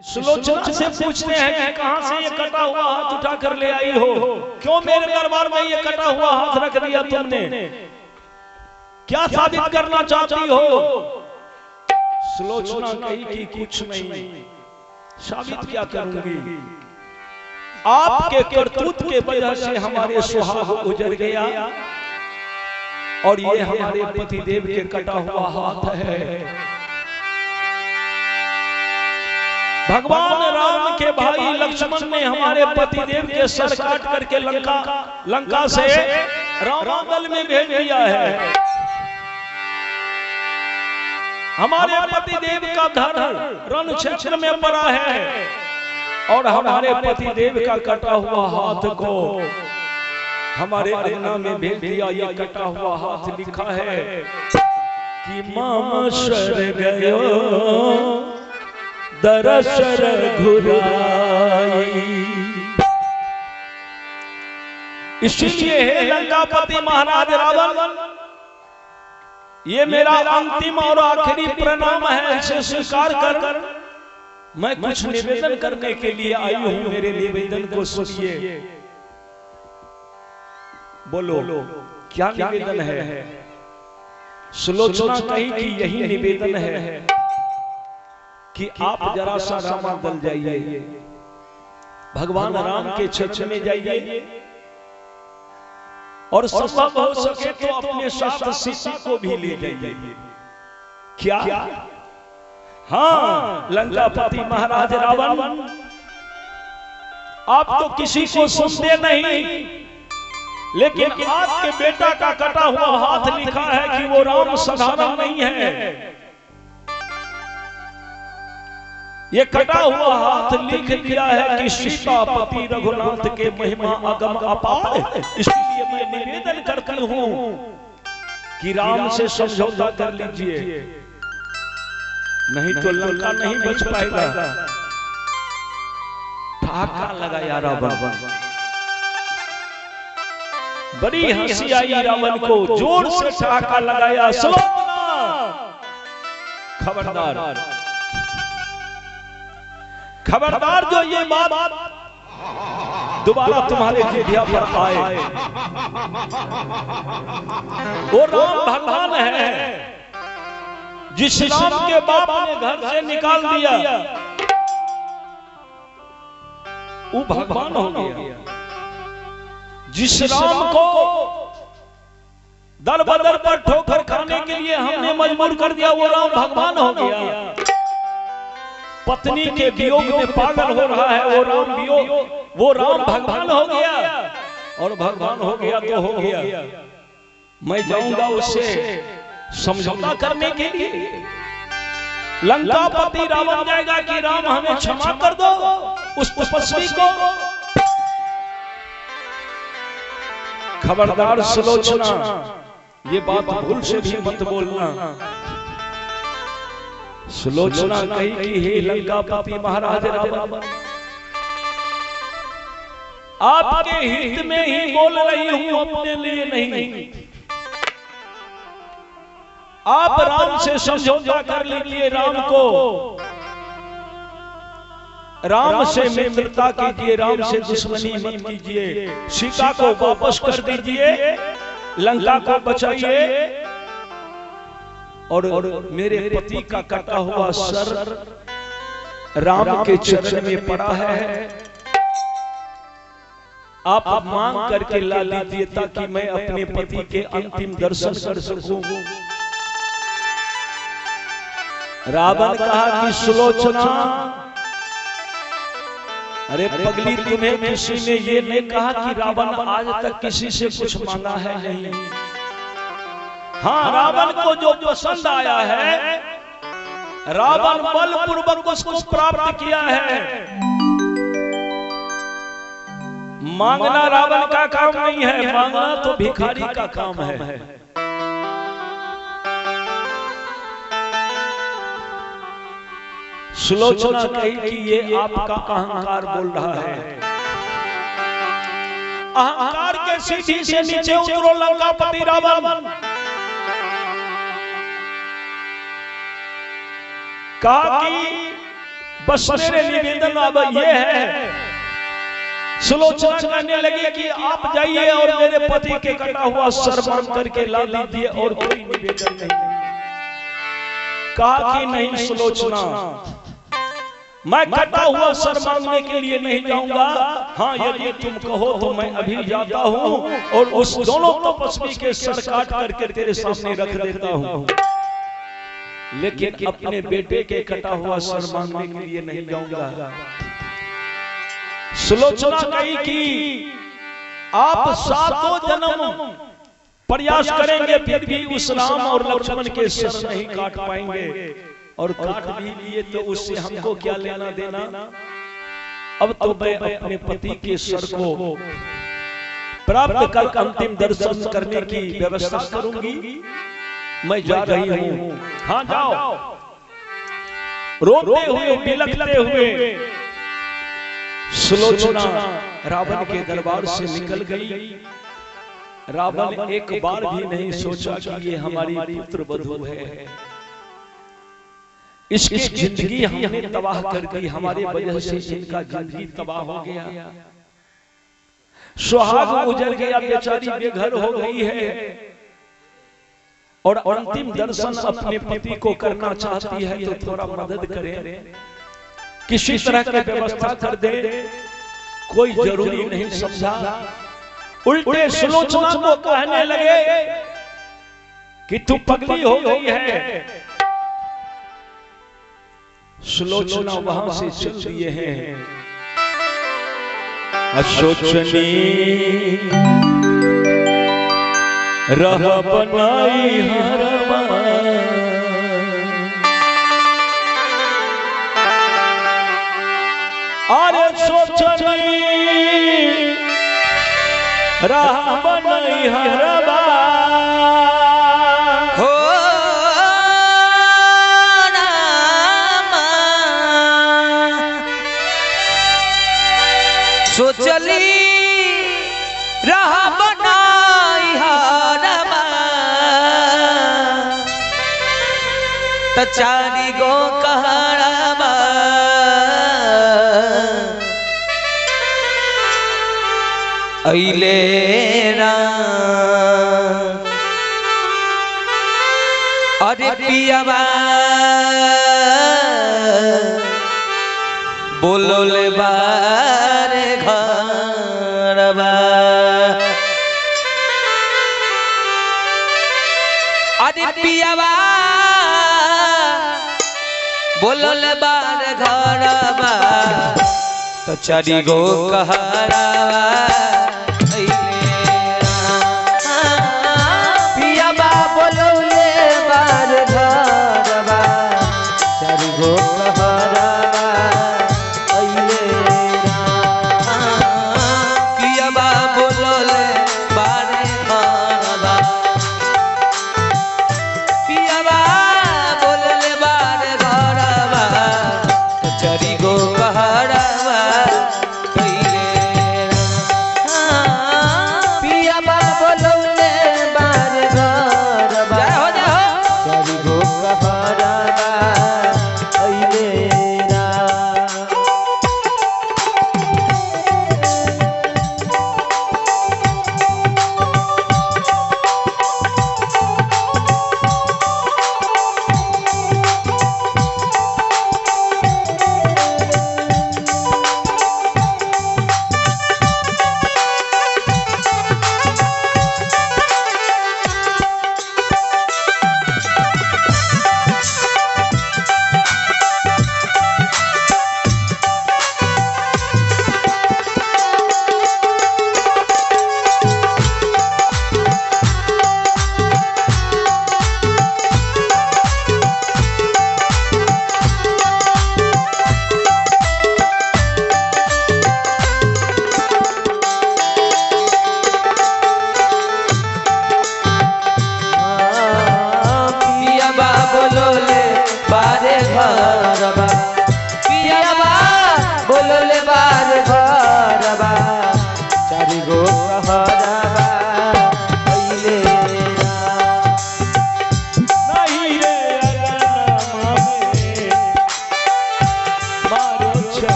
सुलोचना से पूछते हैं कि कहां से ये कटा हुआ हाथ उठा कर ले आई हो, क्यों मेरे दरबार में ये कटा हुआ हाथ रख दिया तुमने, क्या साबित करना चाहती हो? सुलोचना कही कि कुछ नहीं, साबित क्या करूंगी, आपके करतूत के वजह से हमारे सुहाग गुजर गया और ये हमारे पतिदेव के कटा हुआ हाथ है। भगवान राम के भाई लक्ष्मण ने हमारे पतिदेव के सर काट करके लंका से रावण में भेज दिया है। हमारे पतिदेव का धड़ रण क्षेत्र में पड़ा है और हमारे पतिदेव का कटा हुआ हाथ को हमारे अंगना में भेज दिया। ये कटा हुआ हाथ लिखा है कि मामा शर गयो दरसर घुराई। इसलिए हे लंकापति महाराज रावण, ये मेरा अंतिम और आखिरी प्रणाम है, इसे स्वीकार कर। मैं कुछ निवेदन करने के लिए आई हूं, मेरे निवेदन को सुनिए। बोलो क्या निवेदन है? सुलोचना कही कि यही निवेदन है कि आप जरा सा रामा दल जाइए, भगवान राम के क्षेत्र में जाइए और संभव हो सके तो अपने साथ सीता को भी ले जाइए। क्या? हाँ लंकापति महाराज रावण, आप तो किसी को सुनते नहीं, लेकिन आपके बेटा का कटा हुआ हाथ लिखा है कि वो राम साधारण नहीं है। ये कटा हुआ हाथ लिख दिया है कि सीतापति रघुनाथ के महिमा अगम अपार। इसलिए मैं निवेदन करता हूं कि राम से समझौता कर लीजिए, नहीं तो लंका नहीं बच पाएगा। ठहाका लगाया रावण, बड़ी हंसी आई रावण को, जोर से ठहाका लगाया। खबरदार खबरदार, जो ये बात दोबारा तुम्हारे जिह्वा पर आए। वो राम भगवान है जिस राम के बाप ने घर से निकाल दिया, वो भगवान हो गया। जिस राम को दर बदर पर ठोकर खाने के लिए हमने मजबूर कर दिया, वो राम भगवान हो गया। पत्नी के वियोग में पागल हो रहा है, वो राम भगवान हो गया। और भगवान हो गया तो हो गया, मैं जाऊंगा उससे समझौता करने के लिए। लंकापति रावण जाएगा कि राम हमें क्षमा कर दो उस तपस्वी को। खबरदार सुलोचना, ये बात भूल से भी मत बोलना। सुलोचना कही कि हे लंकापति महाराज रावण, आपके हित में ही बोल रही हूं, अपने लिए नहीं। आप राम से समझौता कर लीजिए, राम से मित्रता कीजिए, राम से दुश्मनी मत कीजिए। सीता को वापस कर दीजिए, लंका को बचाइए और मेरे पति का कटा हुआ सर राम के चरण में पड़ा है, आप मांग करके ला लीजिए ताकि मैं अपने पति के अंतिम दर्शन कर सकूं। रावण कहा कि सुलोचना, अरे पगली, तुम्हें किसी ने ये नहीं कहा कि रावण आज तक किसी से कुछ मांगा है? नहीं। हाँ, रावण को जो पसंद आया है, रावण बलपूर्वक उसको प्राप्त किया है। मांगना रावण का काम नहीं है, मांगना तो भिखारी का काम है। सुलोचना कही कि ये आपका अहंकार बोल रहा है। अहंकार के सीढ़ी से नीचे उतरो लंकापति रावण। कहा कि बस मेरे निवेदन अब ये है, सुलोचना कहने लगी कि आप जाइए और मेरे पति के कटा हुआ सर बांध करके ला दीजिए और कोई निवेदन नहीं। कहा कि नहीं सुलोचना, मैं कटा हुआ सर मांगने के लिए नहीं जाऊंगा। हाँ, यदि तुम कहो तो मैं अभी जाता हूँ और उस दोनों तपस्वी के सर काट करके तेरे सामने रख देता हूँ, लेकिन अपने बेटे के कटा हुआ सर मांगने के लिए नहीं जाऊंगा। सुलोचना कही कि आप सातों जन्म प्रयास करेंगे फिर भी उस राम और लक्ष्मण के सर नहीं काट पाएंगे, और काट भी लिए तो उससे हमको क्या लेना देना। अब तो मैं अपने पति के सर को प्राप्त कर अंतिम दर्शन करने की व्यवस्था करूंगी। मैं जा रही हूँ। हाँ जाओ। रोते हुए बिलखते हुए सुलोचना रावण के दरबार से निकल गई। रावण एक बार भी नहीं सोचा कि ये हमारी पुत्र वधू है, इसकी जिंदगी हमने तबाह कर दी, हमारे वजह से इनका जिंदगी तबाह हो गया, सुहाग उजड़ गया, बेचारी बेघर हो गई है और अंतिम दर्शन अपने पति को करना चाहती है, तो थोड़ा मदद करें, किसी तरह की व्यवस्था कर दे। कोई जरूरी नहीं समझा, उल्टे सुलोचना को कहने लगे कि तू पगली हो गई है। सुलोचना वहां से चल दिए हैं। अशोचनी रह बनाई हरमा, अरे सोचनी रह बनाई हरमा, सोचली राह बनाई हरमा, त चारी गो कहरमा, अइले राम अरे पियावा बोलोले बारे घरबा, अरे पियावा बोलोले बारे घरबा, तो चारी गो कहरबा, पियावा बोलोले बारे घरबा, चारी गो कहरबा,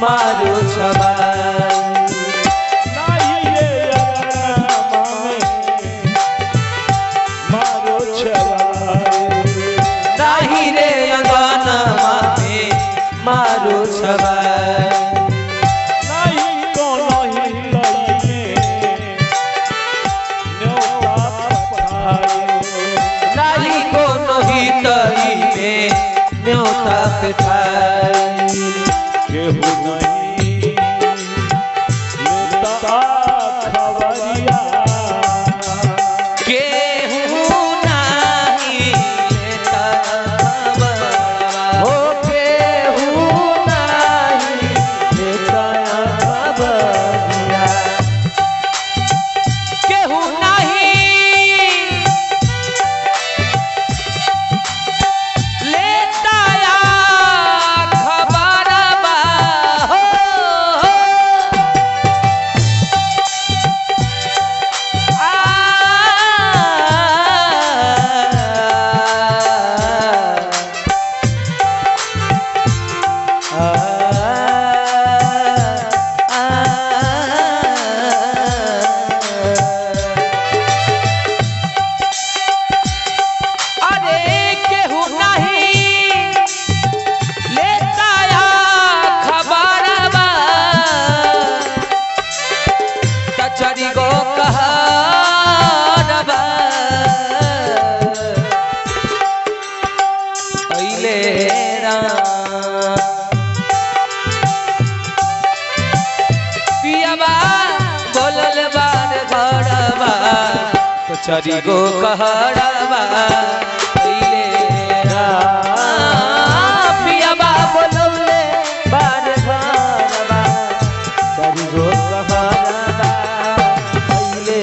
मारो छबा नहीं रे अंगनमा में मारो छवाए नहीं रे अंगनमा में मारो छबा नहीं कोनो हिलई में न्योता पठाए नहीं कोनो हितई में न्योता पठाए केहू नहीं लेता खबरिया केहू नहीं लेता खबरवा हो केहू नहीं लेता खबरिया केहू नहीं लेता खबरवा हो अरे केहू नहीं लेता खबरवा कचरी गो कहरवा अइले राम पियवा बोलल बार घरवा कचरी गो कहरवा अइले राम पियवा बोलले बार घरवा कचरी गो कहरवा अइले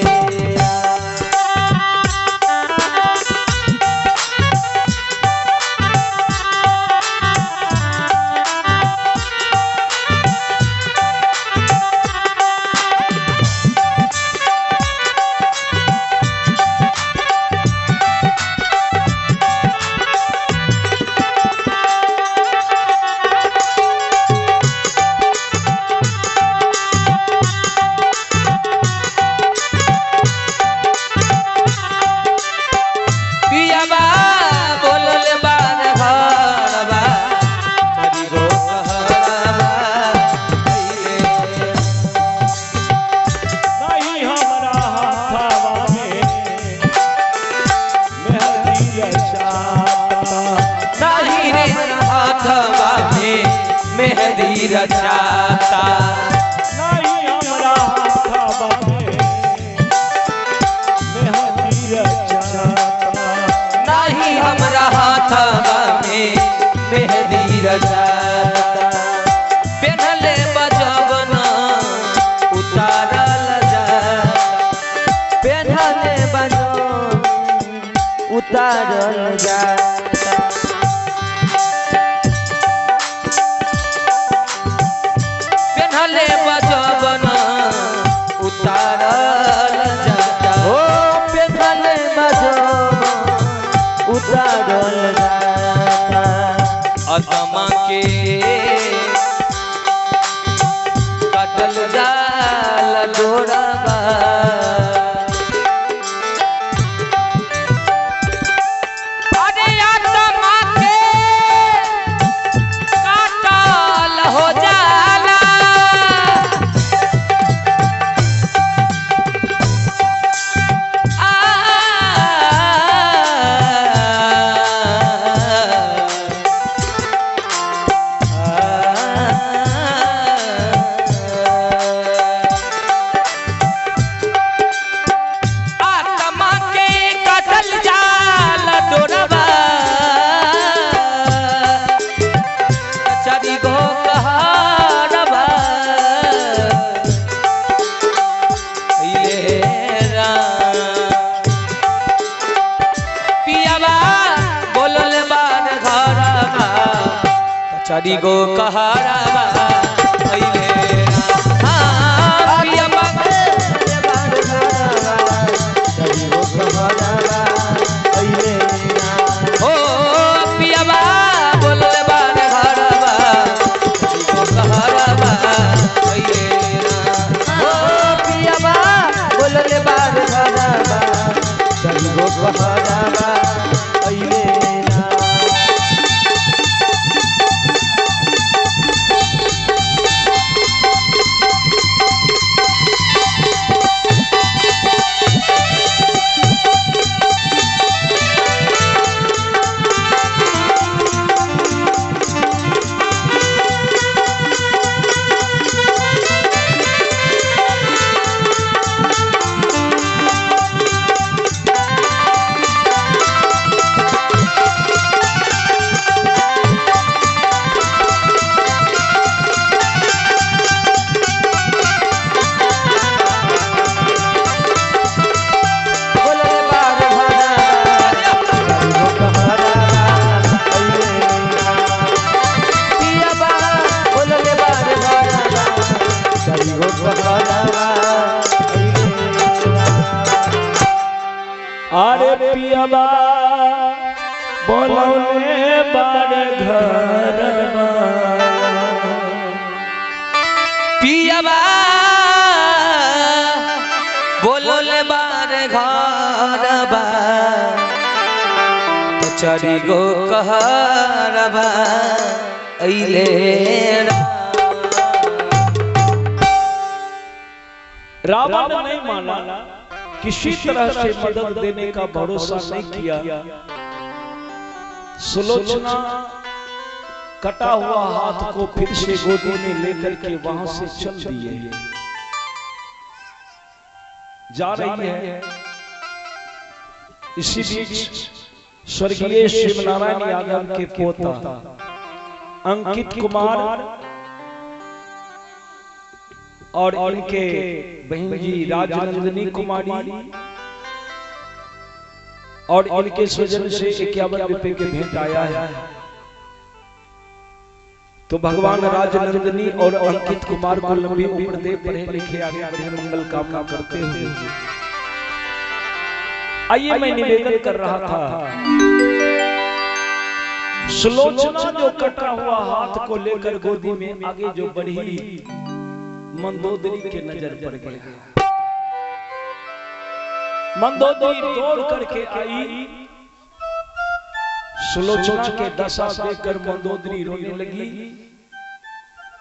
पियवा बोलल बार घरवा कचरी गो कहरवा अइले नहीं हमरा हाथवा में मेहंदी रचाता नहीं रे हाथवा में मेहंदी रचाता नहीं हमरा हाथवा में मेहंदी रचाता नहीं हमरा हाथवा में मेहंदी रचाता पेन्हले बजवना उतारल जाता पेन्हले बजवना उतारल जाता पेन्हले बजवना उतारल जाता हो पेन्हले बजवना उतारल जाता अदमा के कटल जाल डोरवा अरे अदमा के काटल हो जाला आत्मा के कटल जाल डोरवा कचरी गो कहरवा अइले राम पियवा बोलल बार घरवा कचरी गो कहरवा अइले राम पियवा बोलल बार घरवा कचरी गो कहरवा अइले राम ओ पियवा बोलल बार घरवा कचरी गो कहरवा बोलौले बार घरबा पियाबा बोलौले बार घरबा तो चारी गो कहरबा अइले रावण ने नहीं माना, किसी तरह से मदद देने का भरोसा नहीं किया। सुलोचना कटा हुआ हाथ को फिर से गोदी में लेकर के वहां से चल दिए जा रही है। इसी बीच स्वर्गीय शिवनारायण यादव के पोता अंकित कुमार और इनके बहन जी राजनंदिनी कुमारी और इनके स्वजन से 51 रुपए के भेंट आया है। तो भगवान राजनंदिनी और अंकित कुमार को लंबी उम्र दे, पढ़े लिखे आगे बढ़े मंगल कामना करते हुए आइए मैं निवेदन कर रहा था। सुलोचना जो कटा हुआ हाथ को लेकर गोदी में आगे जो बढ़ी, मंदोदरी के नजर पड़ गया। मंदोदरी दौड़ करके आई, सुलोचना के दशा देखकर मंदोदरी रोने लगी,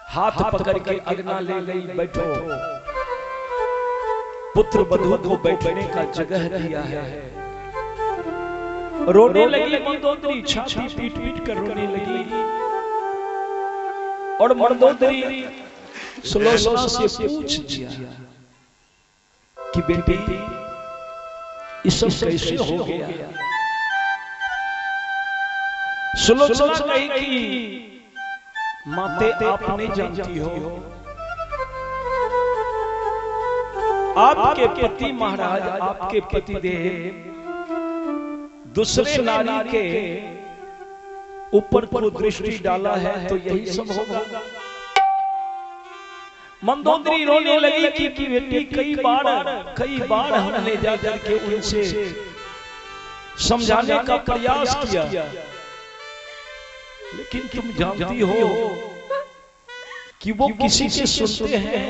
हाथ पकड़ के अगना ले गई, बैठो पुत्र वधू को बैठने का जगह दिया है। रोने लगी मंदोदरी, छाती पीट पीट कर रोने लगी। और मंदोदरी सुलोचना से पूछ दिया कि बेटी ये सब कैसे हो गया। सुलोचना कही कि माते आप नहीं जानती हो, आपके पति महाराज, आपके पतिदेव दूसरे नारी के ऊपर को दृष्टि डाला है, तो यही सब होगा। मंदोदरी रोने लगी कि बेटी कई बार हमने जाकर के उनसे समझाने का प्रयास किया, लेकिन तुम जानती हो कि वो किसी के सुनते हैं,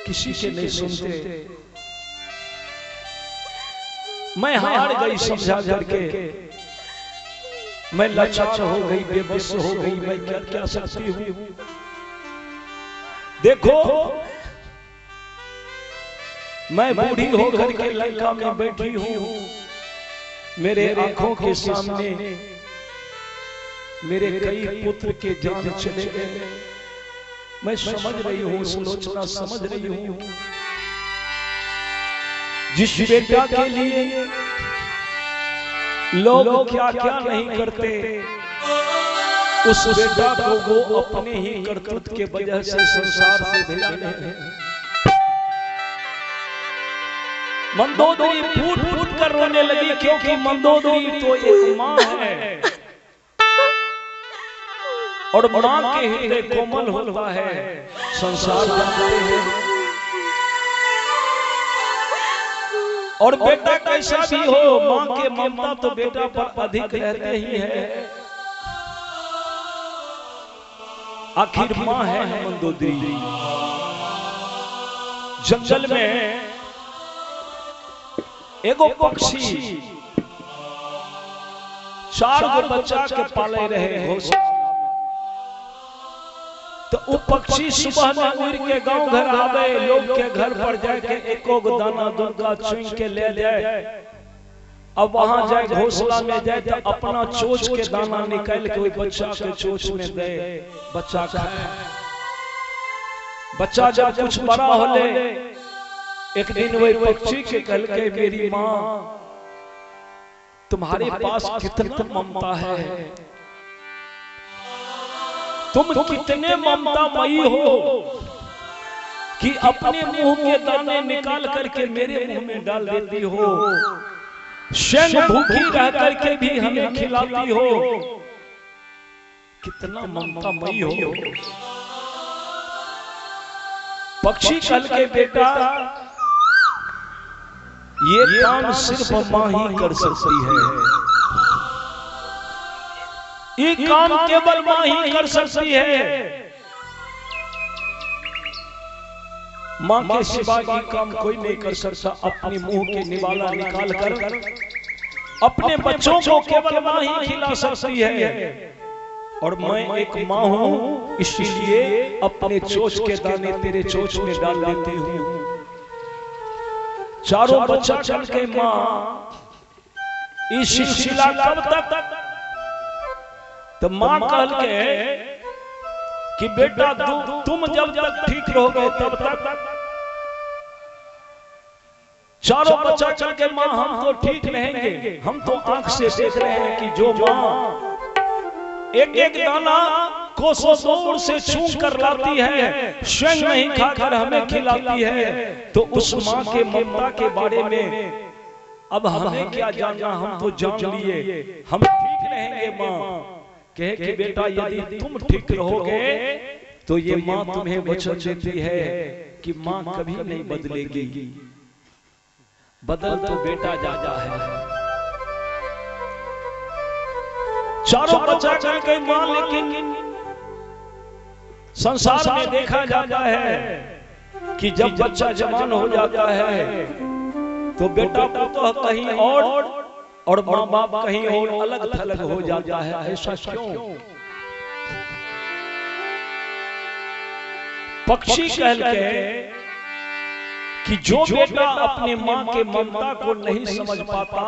किसी के नहीं सुनते। मैं हार गई समझा करके, मैं लाचार हो गई, बेबस हो गई, मैं क्या क्या सकती हूँ। देखो मैं बूढ़ी होकर के लंका में बैठी हूँ, मेरे आंखों के सामने मेरे कई पुत्र के जान चले गए। मैं समझ रही हूँ, सुलोचना समझ रही हूँ, जिस बेटा के लिए लोग क्या क्या नहीं करते, उस बेटा को वो अपने ही करतूत के वजह से संसार से भेजा है। मंदोदरी फूट फूट कर रोने लगी, क्योंकि मंदोदरी तो एक माँ है और माँ के हृदय कोमल होता है, संसार जानते हैं। और बेटा कैसा भी हो, माँ के ममता तो बेटा पर अधिक रहते ही है। आखिर माँ है मंदोदरी। जंगल में एगो पक्षी 4 गो बच्चा के पाले रहे घोंसला में। तो वो पक्षी सुबह में उड़ के गांव घर आवे, लोग के घर पर जाके एको गो दाना दुर्गा चुन के ले जाए। अब वहां जाए घोंसला में जाए तो अपना चोच के दाना निकाल के बच्चा के चोच में दे, बच्चा खाए। बच्चा जब कुछ बड़ा होले, एक दिन वही पक्षी के कल के मेरी माँ तुम्हारे पास कितना ममता है, तुम कितने ममतामयी हो कि अपने मुंह के दाने निकाल करके मेरे मुंह में डाल देती हो, स्वयं भूखी रह करके भी हमें खिलाती हो, कितना ममतामयी हो। पक्षी कल के बेटा ये काम सिर्फ माँ ही कर सकती है। ये काम केवल माँ ही कर सकती है। माँ के सिवा ये काम कोई नहीं कर सकता। अपने मुंह के निवाला निकाल कर अपने बच्चों को केवल माँ ही खिला सकती है। और मैं एक माँ हूं, इसलिए अपने चोच के दाने तेरे चोच में डाल देती हूँ। चारों बच्चा चल के माँ इस सिलसिला कब तक? तो माँ कहल के कि बेटा तुम जब तक ठीक रहोगे तब तक। चारों बच्चा चल के माँ हम तो ठीक रहेंगे। हम तो आंख से देख रहे हैं कि जो माँ एक एक दाना कोसों दूर से छू कर लाती है, स्वयं नहीं खाकर हमें खिलाती है, तो उस माँ के ममता के बारे में अब हमें क्या जानना? हम तो जान लिए हम ठीक रहेंगे। माँ कहे कि बेटा यदि तुम ठीक रहोगे तो ये माँ तुम्हें वचन देती है कि माँ कभी नहीं बदलेगी। बदल तो बेटा जाता है। चारों बच्चा चल गई माँ, लेकिन संसार में देखा जाता है कि जब बच्चा जवान हो जाता है तो बेटा पुत्र कहीं और माँ बाप कहीं और अलग थलग हो जाता है। ऐसा क्यों? पक्षी कहल के कि जो बेटा अपने माँ के ममता को नहीं समझ पाता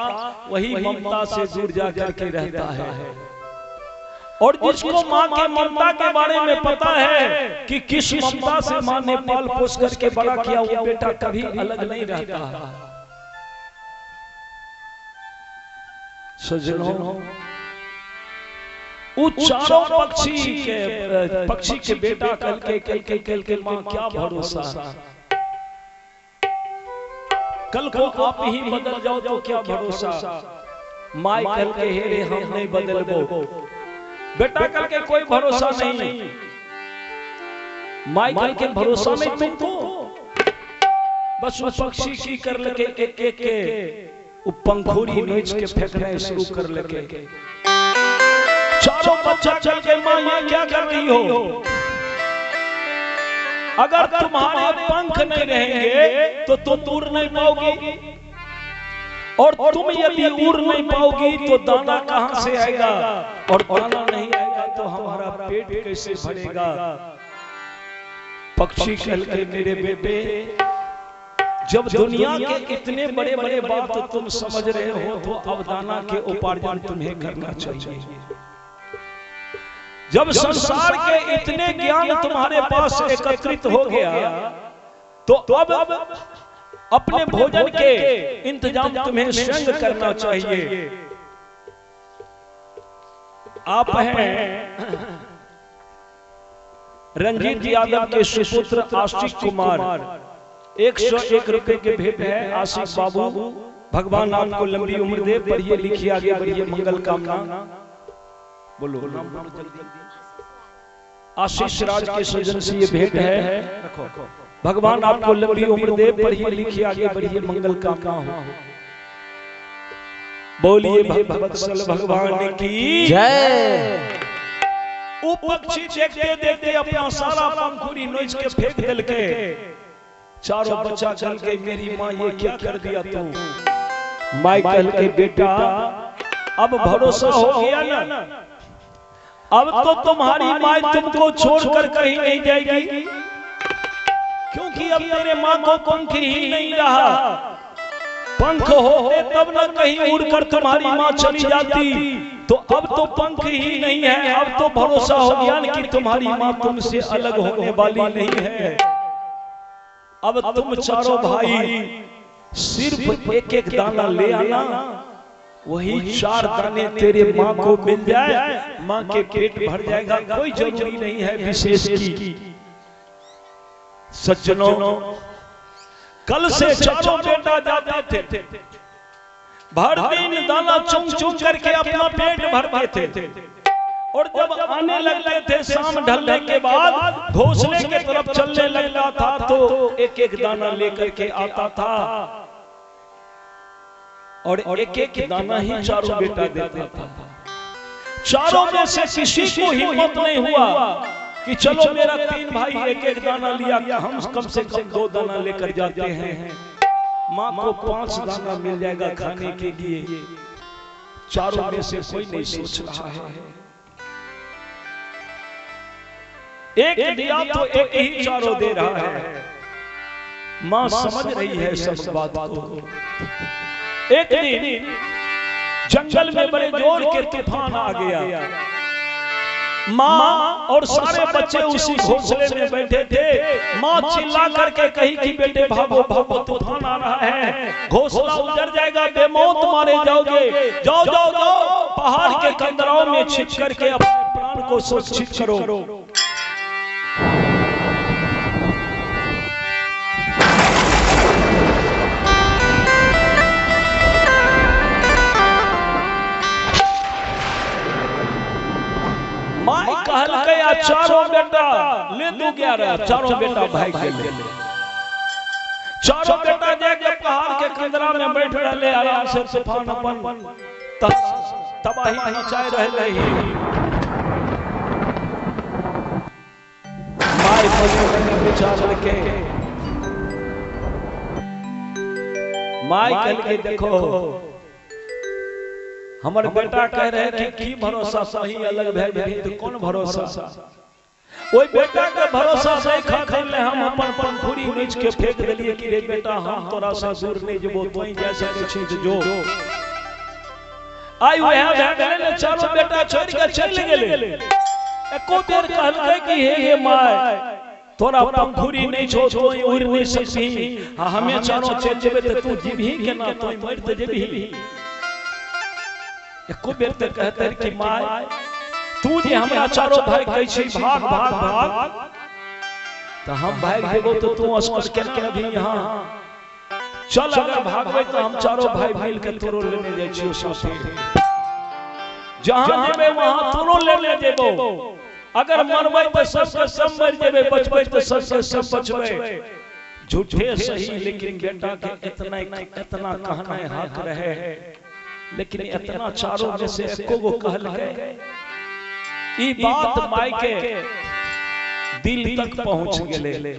वही ममता से दूर जाकर के रहता है। और जिसको माँ के ममता के बारे में पता है कि किस ममता से माँ ने पाल पोस करके बड़ा किया, वो बेटा कभी अलग नहीं रहता। सज्जनों, चारों पक्षी के बेटा कल के माँ क्या भरोसा? कल को आप ही बदल जाओ तो क्या भरोसा? माँ कल के हेरे हम नहीं बदलबो, बेटा कल के कोई भरोसा नहीं। माँ कल के भरोसा नहीं तुमको, बस वो पक्षी की कर लगे एक पंखुड़ी नोच के फेंकने शुरू कर लगे। चारों बच्चा चल के माँ ये क्या कर रही हो? अगर तुम्हारे पंख नहीं रहेंगे तो तुम उड़ नहीं पाओगी, और तुम यदि उड़ नहीं पाओगी तो दाना कहां से आएगा, और दाना नहीं आएगा तो हमारा पेट कैसे भरेगा? पक्षी कह के मेरे बेटे, जब दुनिया के इतने बड़े बड़े बात तुम समझ रहे हो तो अब दाना के उपार्जन तुम्हें करना चाहिए। जब संसार के इतने ज्ञान तुम्हारे पास एकत्रित हो गया तो अब अपने भोजन के इंतजाम तुम्हें स्वयं करना चाहिए। आप हैं रंजीत यादव के सुपुत्र आशिक कुमार, 101 रुपए के भेंट है। आशिक बाबू, भगवान आपको लंबी उम्र दे। पढ़िए लिखिए आगे बढ़िए, मंगल कामना। बोलो नाम बोलो जल्दी। आशीष राज के सृजन से ये भेंट है। भगवान आपको लंबी उम्र दे, पढ़िए लिखिए आगे बढ़िए, मंगल कामना हो। बोलिए भगवत्सल भगवान की जय। वो पक्षी देखते देखते अपना सारा पंखुड़ी नोच के फेंक दिल के। चारों बच्चा चल के मेरी माँ ये क्या कर दिया तू? माइकल के बेटा अब भरोसा हो गया ना, अब तो तुम्हारी माँ तुमको छोड़कर कहीं नहीं जाएगी, क्योंकि अब तेरे माँ को पंख ही नहीं रहा। पंख होते तब न कहीं उड़कर तुम्हारी माँ चली जाती, तो अब तो पंख ही नहीं है। अब तो भरोसा हो गया कि तुम्हारी माँ तुमसे अलग होने वाली नहीं है। अब तुम चारों भाई सिर्फ एक एक दाना ले आना, वही 4 दाने तेरे माँ को मिल जाए, माँ के पेट भर जाएगा। कोई जरूरी नहीं है विशेष की। सज्जनों, कल से चारों बेटा जाते थे, भर दिन दाना चुन चुन करके अपना पेट भरते थे, और जब आने लगते थे शाम ढलने के बाद घोंसले के तरफ चलने लगता था तो एक एक दाना लेकर के आता था। और एक एक दाना ही चारों बेटा देता था। चारों में से किसी को हिम्मत नहीं हुआ कि चलो मेरा 3 भाई एक एक दाना लिया, क्या हम कम से कम 2 दाना लेकर जाते हैं, माँ को 5 दाना मिल जाएगा खाने के लिए। चारों में से कोई नहीं सोच रहा है। एक दिया तो एक ही चारों दे रहा है। माँ समझ रही है सब बात को। एक दिन जंगल में बड़े जोर के तूफान आ गया। माँ और सारे बच्चे उसी घोंसले में बैठे थे। माँ चिल्ला करके कही कि बेटे भागो भागो, तूफान आ रहा है, घोंसला उजड़ जाएगा, बेमौत मारे जाओगे, जाओ जाओ जाओ, पहाड़ के कंदराओं में छिप करके अपने प्राण को सुरक्षित करो। माँ कहल गया चारों बेटा ले दो 11, चारों बेटा भाई के ले। चारों बेटा जाके पहाड़ के कंदरा में बैठ रहे, आराम से तूफान अपन तबाही मचाए रहे। माई बोले विचार के, माई कल के देखो हमारे बेटा कह रहे कि की भरोसा सही अलग भे तो कौन भरोसा। ओई बेटा के भरोसा नहीं खा ले, हम अपन पंखुरी नीच के फेंक देलिए कि रे बेटा हम तोरा सा दूर नहीं जबो, तोई जैसे छी जो आई वह भेले। चारों बेटा छोड़ के चल गेले। एको देर कहल कि हे माय तोरा पंखुरी नहीं छो, तोई उड़ नहीं सकती, हमें चारों चल जेबे त तू जीभी केना, तोई मर त जेबी। एको बेर तक कहते कि माय तू जे हमरा चारों भाई कहै छी भाग भाग भाग, तो हम भाग जेबो तो तू अस्कर केना अभी यहाँ चल, अगर भागबै तो हम चारों भाई मिल के तोरो लेने जाय छियो साथे। जहां जेबे वहां तोरो लेने जेबो, अगर मरबै तो सब सब मर जेबे, बचबै तो सब बचबै। झूठे सही लेकिन बेटा के इतना कहना हक रहे, लेकिन इतना चारों में से एको गो कहल है। ई बात माई के दिल तक पहुंच गेले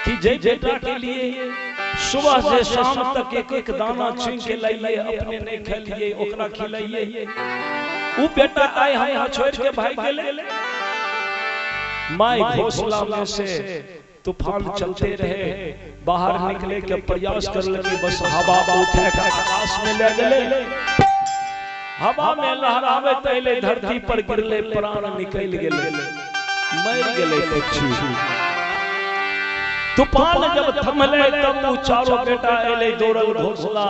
कि जे बेटा के लिए सुबह से शाम तक एक एक दाना छीन के लाइए, अपने नहीं खलिए, ओकरा खिलाइए। उ बेटा आए हम छोड़ के भाग गेले। माई घोंसला में से तूफान चलते रहे, बाहर निकले के प्रयास करले कि बस हवा उठे के आकाश में ले गेले। हवा में लहरावे तैले धरती पर गिरले, प्राण निकल गेले, मर गेले पक्षी। तूफान जब थमले तब वो चारों बेटा एले दौड़ल घोंसला,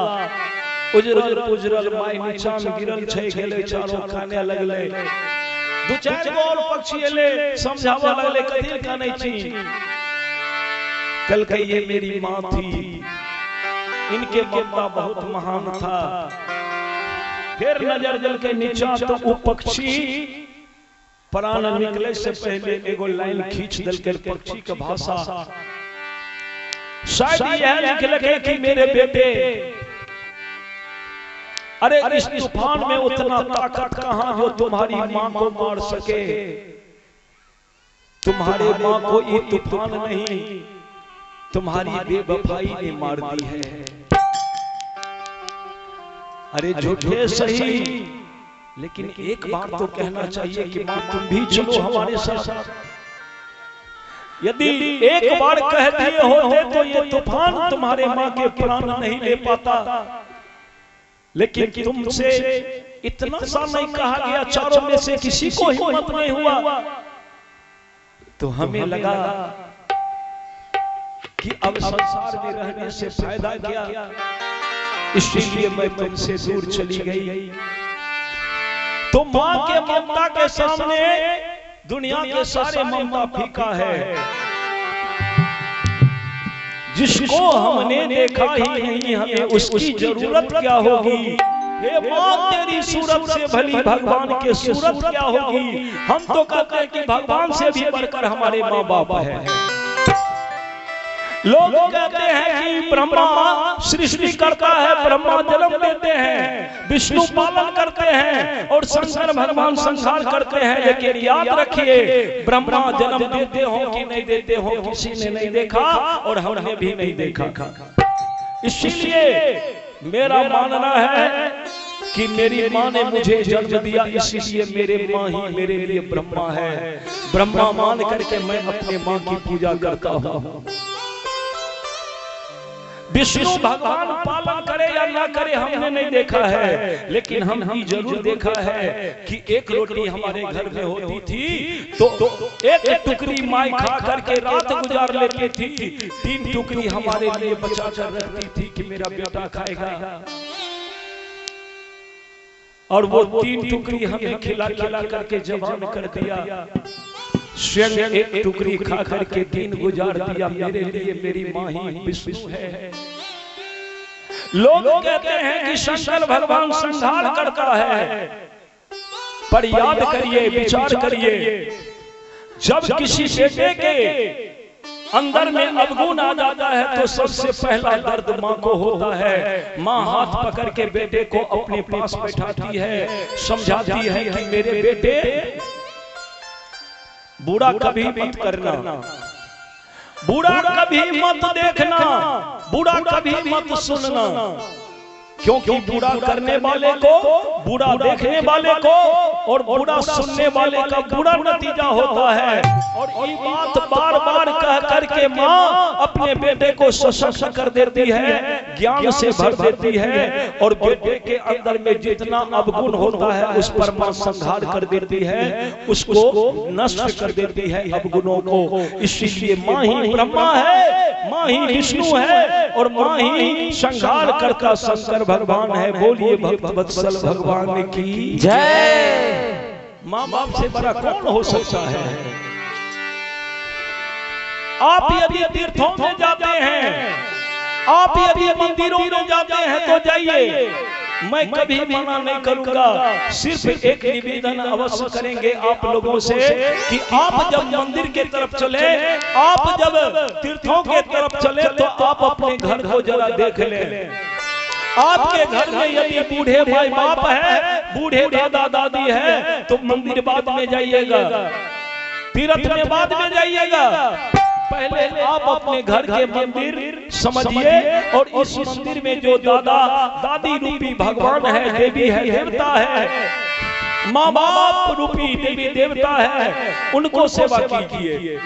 उजरल पुजरल माई नीचा में गिरल छै गेले, चारों खाने लगले। 2-4 गो और पक्षी एले, समझावा लगले कथि कानै छी। कल के ये मेरी माँ थी, इनके ममता बहुत महान था। फिर नजर जल के नीचा तो वो पक्षी प्राण निकले से पहले एगो लाइन खींच दल के पक्षी के भाषा। शायद यह लिख लगे कि मेरे बेटे, अरे इस तूफान में उतना ताकत कहां जो तुम्हारी माँ को मार सके। तुम्हारे माँ को ये तूफान नहीं, तुम्हारी बेवफाई ने मार दी है। अरे झूठे सही, लेकिन एक बात तो कहना चाहिए कि माँ तुम भी चलो हमारे साथ। यदि एक बार कह दिए होते तो ये तूफान तुम्हारे माँ के प्राण नहीं ले पाता, लेकिन तुमसे इतना सा नहीं कहा गया, चारों में से किसी को हिम्मत नहीं हुआ, तो हमें लगा कि अब संसार में रहने से फायदा क्या, इसलिए मैं तुमसे दूर चली गई। तो माँ के ममता के सामने दुनिया के सारे ममता फीका है। जिसको हमने देखा ही नहीं, हमें उसकी जरूरत क्या होगी। हे माँ तेरी सूरत से भली भगवान के सूरत क्या होगी। हम तो कहते हैं कि भगवान से भी बढ़कर हमारे माँ बाप है, लोग कहते हैं कि ब्रह्मा सृष्टि करता है, ब्रह्मा जन्म देते हैं, विष्णु पालन करते हैं और शंकर भगवान संहार करते हैं। लेकिन याद रखिए, ब्रह्मा जन्म देते हो कि नहीं देते हो किसी ने नहीं देखा और हमने भी नहीं देखा। इसलिए मेरा मानना है कि मेरी माँ ने मुझे जन्म दिया, इसलिए मेरे माँ ही मेरे लिए ब्रह्मा है। ब्रह्मा मान करके मैं अपने माँ की पूजा करता हूँ। विष्णु भगवान पालन करे या ना करे हमने नहीं देखा है, लेकिन हमने जरूर देखा है कि एक रोटी हमारे घर में होती थी तो एक टुकड़ी माई खा करके रात गुजार लेती थी, 3 टुकड़ी हमारे लिए बचा कर रखती थी कि मेरा बेटा खाएगा, और वो 3 टुकड़ी हमें खिला खिला करके जवान कर दिया। स्वयं एक टुकड़ी खा करके दिन गुजार दिया। मेरे लिए मेरी माँ ही विष्णु है। लोग कहते हैं कि शंकर भगवान संहार करता है, पर याद करिए, विचार करिए, जब किसी बेटे के अंदर में अवगुण आ जाता है तो सबसे पहला दर्द माँ को होता है। माँ हाथ पकड़ के बेटे को अपने पास बैठाती है, समझाती है कि मेरे बेटे बुरा कभी मत करना, बुरा कभी मत देखना, बुरा कभी मत सुनना, क्योंकि बुरा करने वाले को, बुरा देखने वाले को और बुरा सुनने वाले का बुरा नतीजा होता है। और ये बात बार बार कह करके माँ अपने बेटे को सशक्त कर देती है, ज्ञान से भर देती है, और बेटे के अंदर में जितना अवगुण होता है उस पर माँ संहार कर देती है, उसको नष्ट कर देती है अवगुणों को। इसीलिए माँ ही ब्रह्मा है, माँ ही विष्णु है और माँ ही संहार करता शंकर भगवान है। बोलिए भक्तवत्सल भगवान की जय। माँ बाप से बड़ा कौन हो सकता है? आप यदि तीर्थों में जाते हैं, आप यदि मंदिरों में जाते हैं तो जाइए, मैं कभी मना नहीं करूंगा। सिर्फ एक निवेदन अवश्य करेंगे आप लोगों से कि आप जब मंदिर के तरफ चले, आप जब तीर्थों के तरफ चले तो आप अपने घर को जरा देख लें। आपके घर में यदि बूढ़े भाई बाप है, बूढ़े दादा दादी है, तो मंदिर बाद में जाइएगा, तीर्थ में बाद में जाइएगा। पहले आप अपने घर के मंदिर समझिए, और इस मंदिर में जो दादा दादी रूपी भगवान है, देवी है, देवता है, माँ बाप रूपी देवी देवता है, उनको सेवा कीजिए।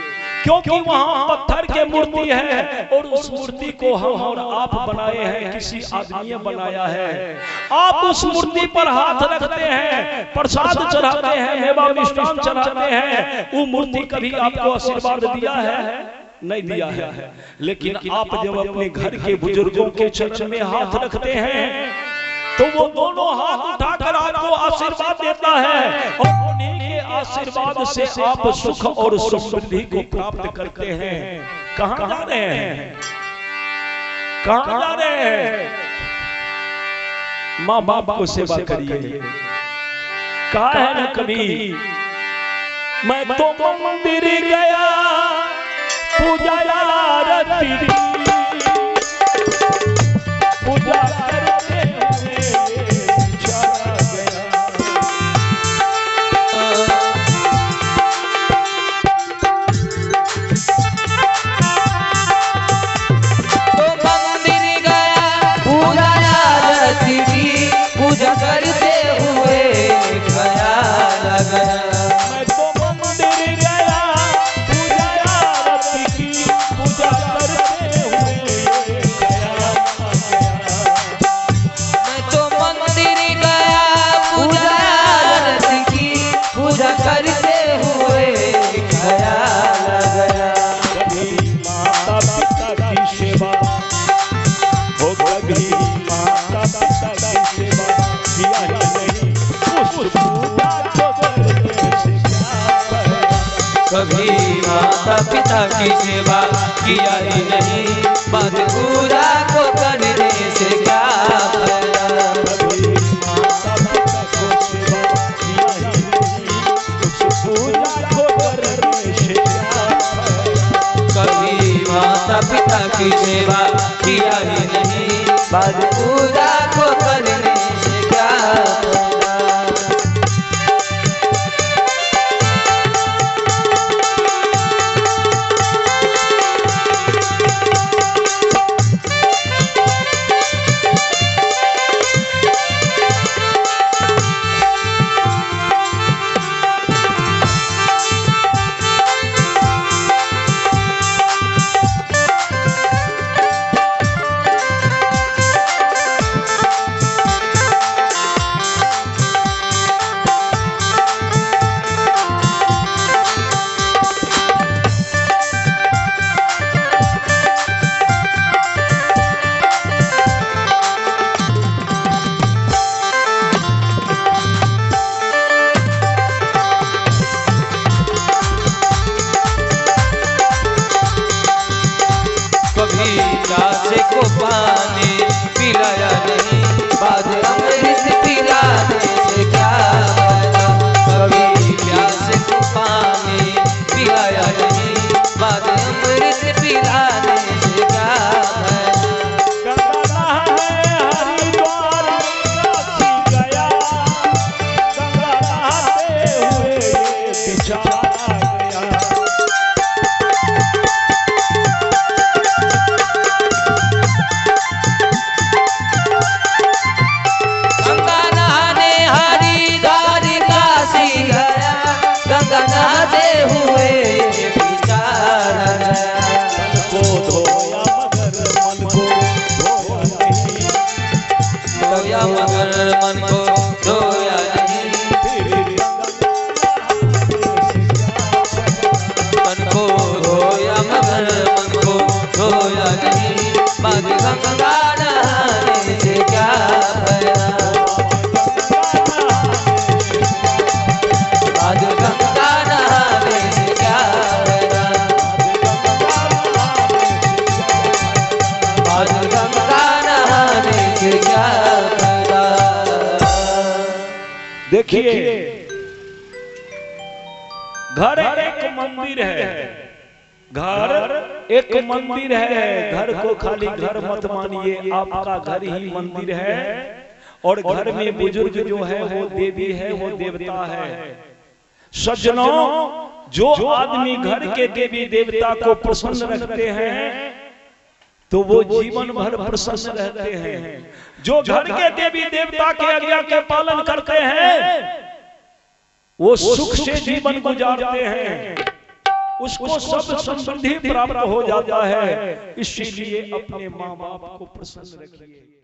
क्योंकि वहाँ पत्थर के मूर्ति है और उस मूर्ति को हम और आप बनाए हैं, किसी आदमी ने बनाया है। आप उस मूर्ति पर हाथ रखते हैं, प्रसाद चढ़ाते हैं, मेवा मिष्ठान चढ़ाते हैं, वो मूर्ति कभी आपको आशीर्वाद दिया है? नहीं दिया है। लेकिन आप जब अपने घर के बुजुर्गों के चरण में हाथ रखते हैं तो वो दोनों हाथ उठाकर आपको आशीर्वाद देता है, और उन्हीं के आशीर्वाद से आप सुख और समृद्धि को प्राप्त करते हैं। कहां जा रहे हैं? कहां जा रहे हैं? माँ बाप को सेवा करिए। कहा है ना कभी, मैं तो मंदिर गया पूजा आरती पूजा पिता की सेवा किया ही नहीं, मत पूजा को करने से क्या कभी माता पिता देखिए घर एक मंदिर है, घर एक मंदिर है, घर को खाली घर मत मानिए, आपका घर ही मंदिर है। और घर में बुजुर्ग जो है वो देवी है, वो देवता है। सज्जनों, जो आदमी घर के देवी देवता को प्रसन्न रखते हैं तो वो जीवन भर प्रसन्न रहते हैं। जो घर के देवी देवता के आज्ञा के पालन करते हैं वो सुख से जीवन गुजारते हैं, उसको सब समृद्धि प्राप्त हो जाता है। इसीलिए अपने माँ बाप को प्रसन्न रखिए।